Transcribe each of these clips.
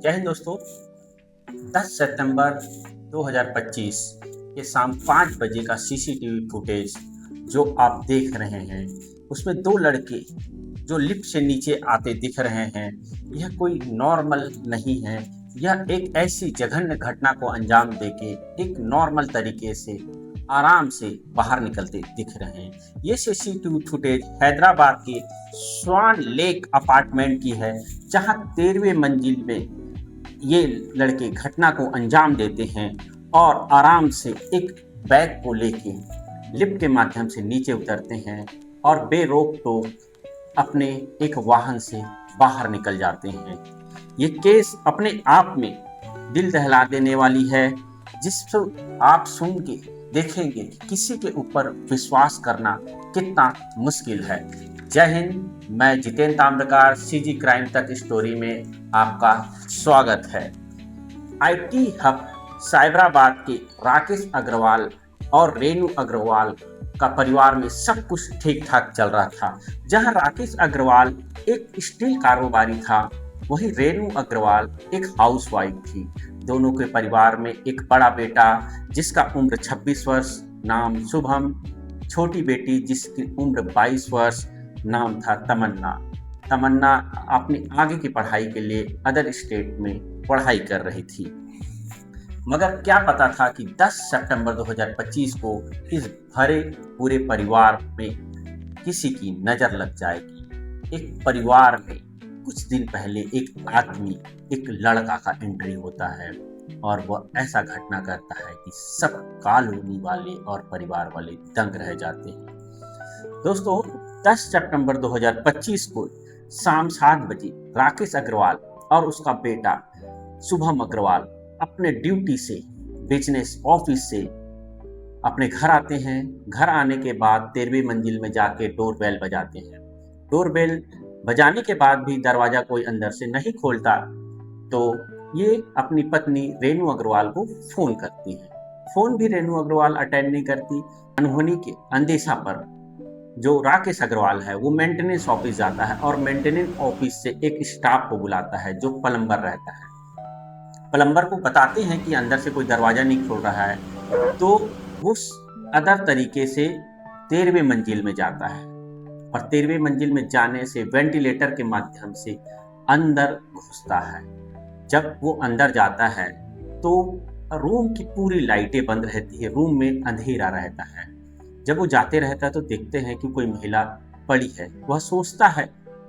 जय हिंद दोस्तों। 10 सितंबर 2025 के शाम 5 बजे का सीसीटीवी फुटेज जो आप देख रहे हैं, उसमें 2 लड़के जो लिफ्ट से नीचे आते दिख रहे हैं, यह कोई नॉर्मल नहीं है। यह एक ऐसी जघन्य घटना को अंजाम देके एक नॉर्मल तरीके से आराम से बाहर निकलते दिख रहे हैं। ये सीसीटीवी फुटेज हैदराबाद के स्वान लेक अपार्टमेंट की है, जहां 13वें मंजिल में ये लड़के घटना को अंजाम देते हैं और आराम से एक बैग को लेके लिफ्ट के माध्यम से नीचे उतरते हैं और बेरोक टोक अपने एक वाहन से बाहर निकल जाते हैं। ये केस अपने आप में दिल दहला देने वाली है, जिसको आप सुन के देखेंगे कि किसी के ऊपर विश्वास करना कितना मुश्किल है। जय हिंद, मैं जितेंद्र ताम्रकार, सीजी क्राइम तक स्टोरी में आपका स्वागत है। आईटी हब साइबराबाद के राकेश अग्रवाल और रेनू अग्रवाल का परिवार में सब कुछ ठीक ठाक चल रहा था। जहां राकेश अग्रवाल एक स्टील कारोबारी था, वहीं रेनू अग्रवाल एक हाउसवाइफ थी। दोनों के परिवार में एक बड़ा बेटा जिसका उम्र 26 वर्ष, नाम शुभम, छोटी बेटी जिसकी उम्र 22 वर्ष, नाम था तमन्ना। तमन्ना अपनी आगे की पढ़ाई के लिए अदर स्टेट में पढ़ाई कर रही थी, मगर क्या पता था कि 10 सितंबर 2025 को इस भरे पूरे परिवार में किसी की नज़र लग जाएगी। एक परिवार में कुछ दिन पहले एक आदमी, एक लड़का का एंट्री होता है और वह ऐसा घटना करता है कि सब कॉलोनी वाले और परिवार वाले दंग रह जाते हैं। दोस्तों, 10 सितंबर 2025 को शाम 7 बजे राकेश अग्रवाल और उसका बेटा शुभम अग्रवाल अपने ड्यूटी से, बिजनेस ऑफिस से अपने घर आते हैं। घर आने के बाद 13वीं मंजिल में जाके डोरबेल बजाते हैं। डोरबेल बजाने के बाद भी दरवाजा कोई अंदर से नहीं खोलता, तो ये अपनी पत्नी रेनू अग्रवाल को फोन करती है। फोन भी रेनू अग्रवाल अटेंड नहीं करती। अनहोनी के अंदेशा पर जो राकेश अग्रवाल है वो मेंटेनेंस ऑफिस जाता है और मेंटेनेंस ऑफिस से एक स्टाफ को बुलाता है जो प्लम्बर रहता है। प्लम्बर को बताते हैं कि अंदर से कोई दरवाजा नहीं खोल रहा है, तो वो अदर तरीके से 13वें मंजिल में जाता है और 13वें मंजिल में जाने से वेंटिलेटर के माध्यम से अंदर घुसता है। जब वो अंदर जाता है तो रूम की पूरी लाइटें बंद रहती है, रूम में अंधेरा रहता है। जब वो जाते रहता है तो देखते हैं कि कोई महिला पड़ी है। वह सोचता है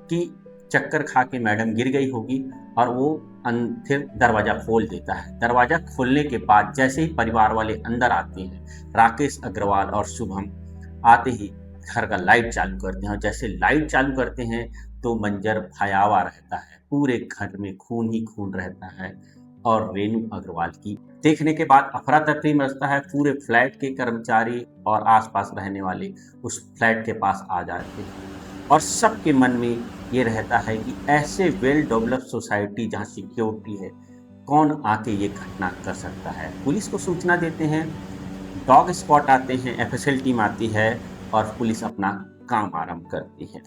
कि चक्कर खा के मैडम गिर गई होगी और वो फिर दरवाजा खोल देता है। दरवाजा खोलने के बाद जैसे ही परिवार वाले अंदर आते हैं, राकेश अग्रवाल और शुभम आते ही घर का लाइट चालू करते हैं और जैसे लाइट चालू करते हैं तो मंजर भयावह रहता है। पूरे घर में खून ही खून रहता है और रेनू अग्रवाल की देखने के बाद अफरा तफरी मचता है। पूरे फ्लैट के कर्मचारी और आसपास रहने वाले उस फ्लैट के पास आ जाते हैं और सबके मन में ये रहता है कि ऐसे वेल डेवलप्ड सोसाइटी जहाँ सिक्योरिटी है, कौन आके ये घटना कर सकता है। पुलिस को सूचना देते हैं, डॉग स्क्वाड आते हैं, एफएसएल टीम आती है और पुलिस अपना काम आरंभ करती है।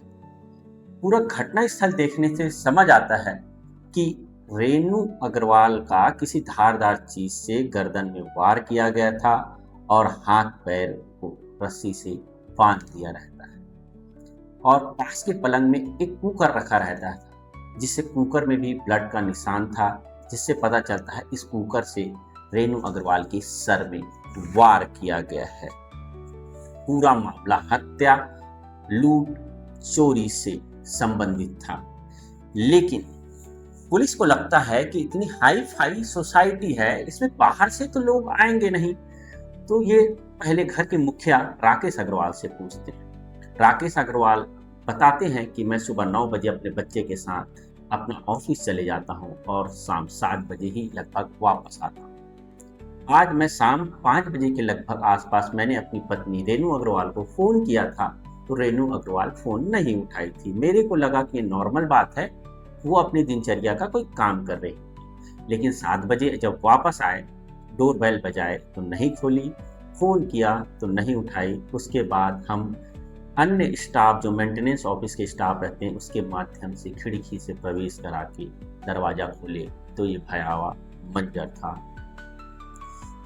पूरा घटना स्थल देखने से समझ आता है कि रेनू अग्रवाल का किसी धारदार चीज से गर्दन में वार किया गया था और हाथ पैर को रस्सी से बांध दिया रहता है और पास के पलंग में एक कुकर रखा रहता था, जिससे कुकर में भी ब्लड का निशान था, जिससे पता चलता है इस कुकर से रेनू अग्रवाल के सर में वार किया गया है। पूरा मामला हत्या, लूट, चोरी से संबंधित था। लेकिन पुलिस को लगता है कि इतनी हाई फाई सोसाइटी है, इसमें बाहर से तो लोग आएंगे नहीं, तो ये पहले घर के मुखिया राकेश अग्रवाल से पूछते हैं। राकेश अग्रवाल बताते हैं कि मैं सुबह 9 बजे अपने बच्चे के साथ अपना ऑफिस चले जाता हूँ और शाम 7 बजे ही लगभग वापस आता हूँ। आज मैं शाम 5 बजे के लगभग आसपास मैंने अपनी पत्नी रेनू अग्रवाल को फोन किया था, तो रेनू अग्रवाल फोन नहीं उठाई थी। मेरे को लगा कि नॉर्मल बात है, वो अपनी दिनचर्या का कोई काम कर रही है। लेकिन 7 बजे जब वापस आए, डोरबेल बजाए तो नहीं खोली, फोन किया तो नहीं उठाई। उसके बाद हम अन्य स्टाफ जो मेंटेनेंस ऑफिस के स्टाफ रहते हैं उसके माध्यम से खिड़की से प्रवेश करा के दरवाजा खोले तो ये भयावह मंजर था।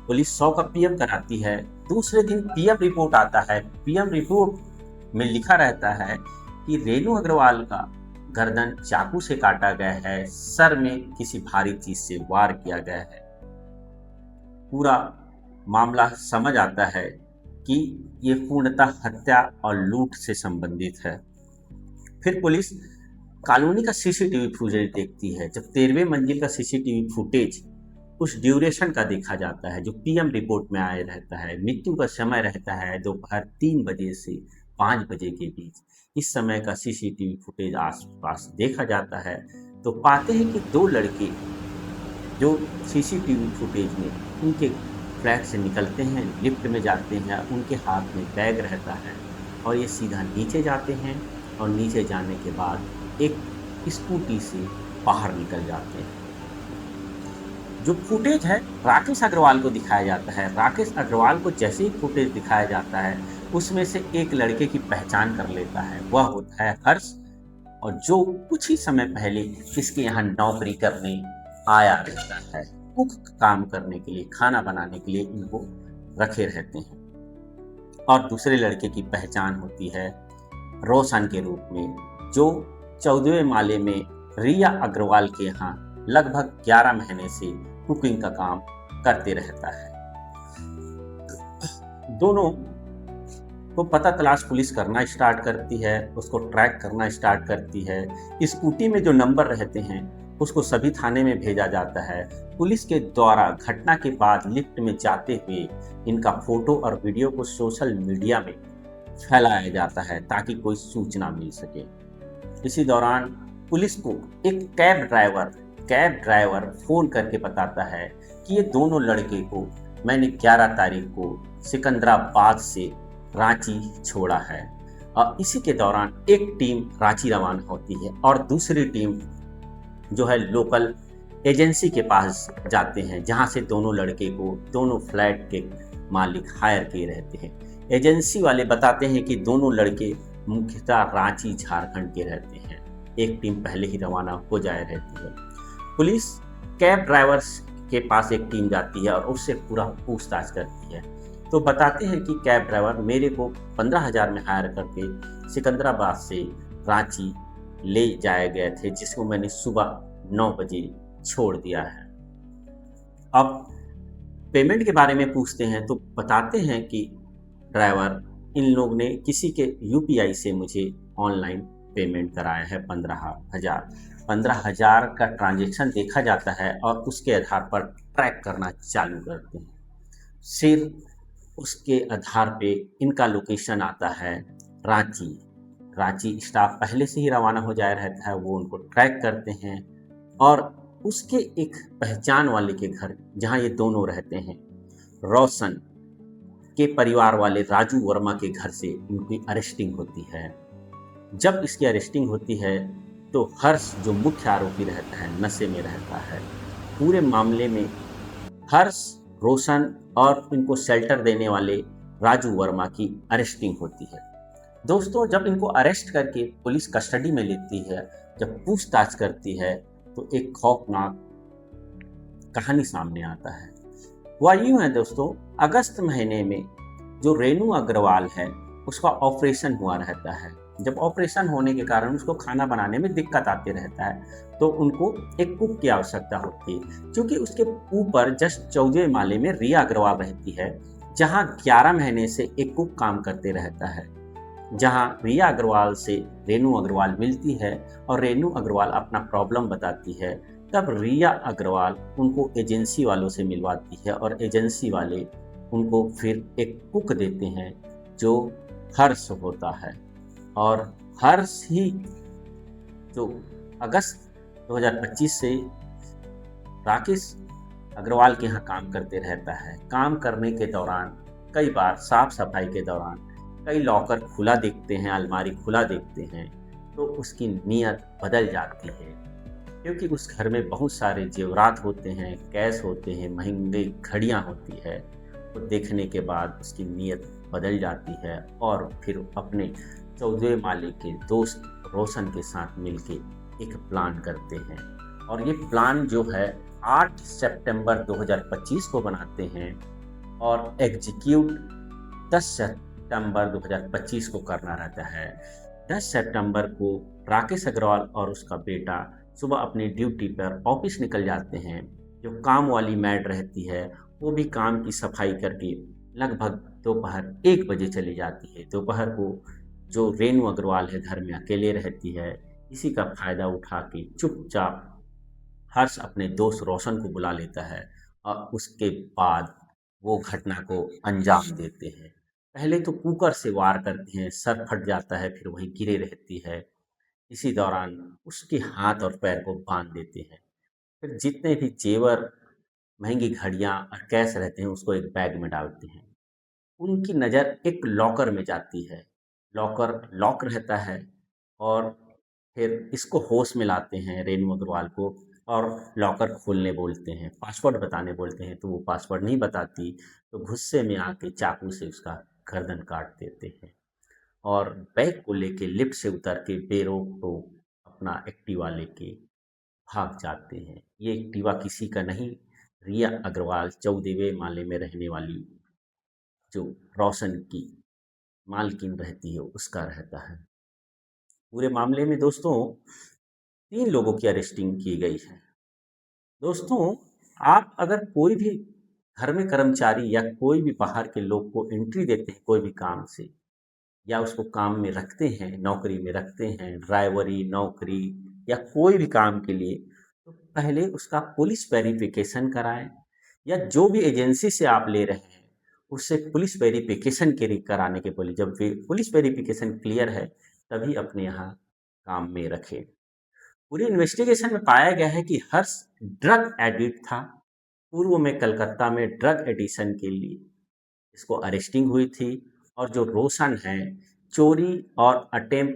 पुलिस 100 का पीएम कराती है। दूसरे दिन पीएम रिपोर्ट आता है। पीएम रिपोर्ट में लिखा रहता है कि रेणु अग्रवाल का गर्दन चाकू से काटा गया है, सर में किसी भारी चीज से वार किया गया है। पूरा मामला समझ आता है कि ये पूर्णतः हत्या और लूट से संबंधित है। फिर पुलिस कॉलोनी का सीसीटीवी फुटेज देखती है। जब 13वें मंजिल का सीसीटीवी फुटेज उस ड्यूरेशन का देखा जाता है जो पीएम रिपोर्ट में आए रहता है, मृत्यु का समय रहता है दोपहर 3 बजे से 5 बजे के बीच, इस समय का सीसीटीवी फुटेज आसपास देखा जाता है तो पाते हैं कि 2 लड़के जो सीसीटीवी फुटेज में उनके फ्लैट से निकलते हैं, लिफ्ट में जाते हैं, उनके हाथ में बैग रहता है और ये सीधा नीचे जाते हैं और नीचे जाने के बाद एक स्कूटी से बाहर निकल जाते हैं। जो फुटेज है राकेश अग्रवाल को दिखाया जाता है। राकेश अग्रवाल को जैसे ही फुटेज दिखाया जाता है उसमें से एक लड़के की पहचान कर लेता है, वह होता है हर्ष, और जो कुछ ही समय पहले इसके यहाँ नौकरी करने आया रहता है। कुक काम करने के लिए, खाना बनाने के लिए इनको रखे रहते हैं। और दूसरे लड़के की पहचान होती है रोशन के रूप में, जो 14वें माले में रिया अग्रवाल के यहाँ लगभग 11 महीने से कुकिंग का काम करते रहता है। दोनों को पता तलाश पुलिस करना स्टार्ट करती है, उसको ट्रैक करना स्टार्ट करती है। स्कूटी में जो नंबर रहते हैं उसको सभी थाने में भेजा जाता है। पुलिस के द्वारा घटना के बाद लिफ्ट में जाते हुए इनका फोटो और वीडियो को सोशल मीडिया में फैलाया जाता है ताकि कोई सूचना मिल सके। इसी दौरान पुलिस को एक कैब ड्राइवर फोन करके बताता है कि ये दोनों लड़के को मैंने 11 तारीख को सिकंदराबाद से रांची छोड़ा है। और इसी के दौरान एक टीम रांची रवाना होती है और दूसरी टीम जो है लोकल एजेंसी के पास जाते हैं, जहां से दोनों लड़के को दोनों फ्लैट के मालिक हायर किए रहते हैं। एजेंसी वाले बताते हैं कि दोनों लड़के मुख्यतः रांची झारखंड के रहते हैं। एक टीम पहले ही रवाना हो जाए रहती है। पुलिस कैब ड्राइवर के पास एक टीम जाती है और उससे पूरा पूछताछ करती है तो बताते हैं कि कैब ड्राइवर मेरे को 15,000 में हायर करके सिकंदराबाद से रांची ले जाए गए थे, जिसको मैंने सुबह 9 बजे छोड़ दिया है। अब पेमेंट के बारे में पूछते हैं तो बताते हैं कि ड्राइवर इन लोग ने किसी के यूपीआई से मुझे ऑनलाइन पेमेंट कराया है 15,000 का ट्रांजैक्शन देखा जाता है और उसके आधार पर ट्रैक करना चालू करते हैं। फिर उसके आधार पे इनका लोकेशन आता है रांची स्टाफ पहले से ही रवाना हो जाया रहता है, वो उनको ट्रैक करते हैं और उसके एक पहचान वाले के घर जहां ये दोनों रहते हैं, रोशन के परिवार वाले राजू वर्मा के घर से इनकी अरेस्टिंग होती है। जब इसकी अरेस्टिंग होती है तो हर्ष जो मुख्य आरोपी रहता है नशे में रहता है। पूरे मामले में हर्ष, रोशन और इनको शेल्टर देने वाले राजू वर्मा की अरेस्टिंग होती है। दोस्तों, जब इनको अरेस्ट करके पुलिस कस्टडी में लेती है, जब पूछताछ करती है तो एक खौफनाक कहानी सामने आता है। वह यूं है दोस्तों, अगस्त महीने में जो रेणु अग्रवाल है उसका ऑपरेशन हुआ रहता है। जब ऑपरेशन होने के कारण उसको खाना बनाने में दिक्कत आती रहता है तो उनको एक कुक की आवश्यकता होती है, क्योंकि उसके ऊपर जस्ट 14वें माले में रिया अग्रवाल रहती है, जहां 11 महीने से एक कुक काम करते रहता है। जहां रिया अग्रवाल से रेणु अग्रवाल मिलती है और रेणु अग्रवाल अपना प्रॉब्लम बताती है, तब रिया अग्रवाल उनको एजेंसी वालों से मिलवाती है और एजेंसी वाले उनको फिर एक कुक देते हैं जो हर्ष होता है। और हर्ष ही जो अगस्त 2025 से राकेश अग्रवाल के यहाँ काम करते रहता है। काम करने के दौरान कई बार साफ सफाई के दौरान कई लॉकर खुला देखते हैं, अलमारी खुला देखते हैं तो उसकी नीयत बदल जाती है, क्योंकि उस घर में बहुत सारे जेवरात होते हैं, कैश होते हैं, महंगी घड़ियां होती है। तो देखने के बाद उसकी नीयत बदल जाती है और फिर अपने 14वें माले के दोस्त रोशन के साथ मिलके एक प्लान करते हैं और ये प्लान जो है 8 सितंबर 2025 को बनाते हैं और एग्जीक्यूट 10 सितंबर 2025 को करना रहता है। 10 सितंबर को राकेश अग्रवाल और उसका बेटा सुबह अपनी ड्यूटी पर ऑफिस निकल जाते हैं। जो काम वाली मैड रहती है वो भी काम की सफाई करके लगभग दोपहर 1 बजे चली जाती है। दोपहर को जो रेनू अग्रवाल है घर में अकेले रहती है। इसी का फायदा उठा के चुपचाप हर्ष अपने दोस्त रोशन को बुला लेता है और उसके बाद वो घटना को अंजाम देते हैं। पहले तो कुकर से वार करते हैं, सर फट जाता है, फिर वहीं गिरे रहती है। इसी दौरान उसके हाथ और पैर को बांध देते हैं। फिर जितने भी जेवर, महंगी घड़ियां और कैश रहते हैं उसको एक बैग में डालते हैं। उनकी नज़र एक लॉकर में जाती है। लॉकर लॉक रहता है और फिर इसको होश में लाते हैं रेणु अग्रवाल को और लॉकर खोलने बोलते हैं, पासवर्ड बताने बोलते हैं, तो वो पासवर्ड नहीं बताती। तो गुस्से में आके चाकू से उसका गर्दन काट देते हैं और बैग को लेके लिफ्ट से उतर के बेरोक टोक अपना एक्टिवा लेके भाग जाते हैं। ये एक्टिवा किसी का नहीं, रिया अग्रवाल 14वें माले में रहने वाली जो रोशन की मालकिन रहती है उसका रहता है। पूरे मामले में दोस्तों 3 लोगों की अरेस्टिंग की गई है। दोस्तों, आप अगर कोई भी घर में कर्मचारी या कोई भी बाहर के लोग को एंट्री देते हैं कोई भी काम से, या उसको काम में रखते हैं, नौकरी में रखते हैं, ड्राइवरी नौकरी या कोई भी काम के लिए, तो पहले उसका पुलिस वेरिफिकेशन कराएं। या जो भी एजेंसी से आप ले रहे हैं उससे पुलिस वेरिफिकेशन के कराने के बोले। जब पुलिस वेरिफिकेशन क्लियर है तभी अपने यहाँ काम में रखें। पूरी इन्वेस्टिगेशन में पाया गया है कि हर्ष ड्रग एडिक्ट था। पूर्व में कलकत्ता में ड्रग एडिशन के लिए इसको अरेस्टिंग हुई थी। और जो रोशन है, चोरी और अटेम्प्ट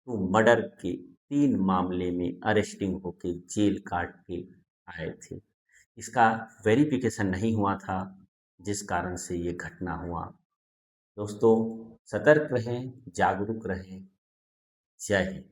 टू मर्डर के 3 मामले में अरेस्टिंग होके जेल काट के आए थे। इसका वेरिफिकेशन नहीं हुआ था जिस कारण से ये घटना हुआ। दोस्तों, सतर्क रहें, जागरूक रहें। जय हिंद।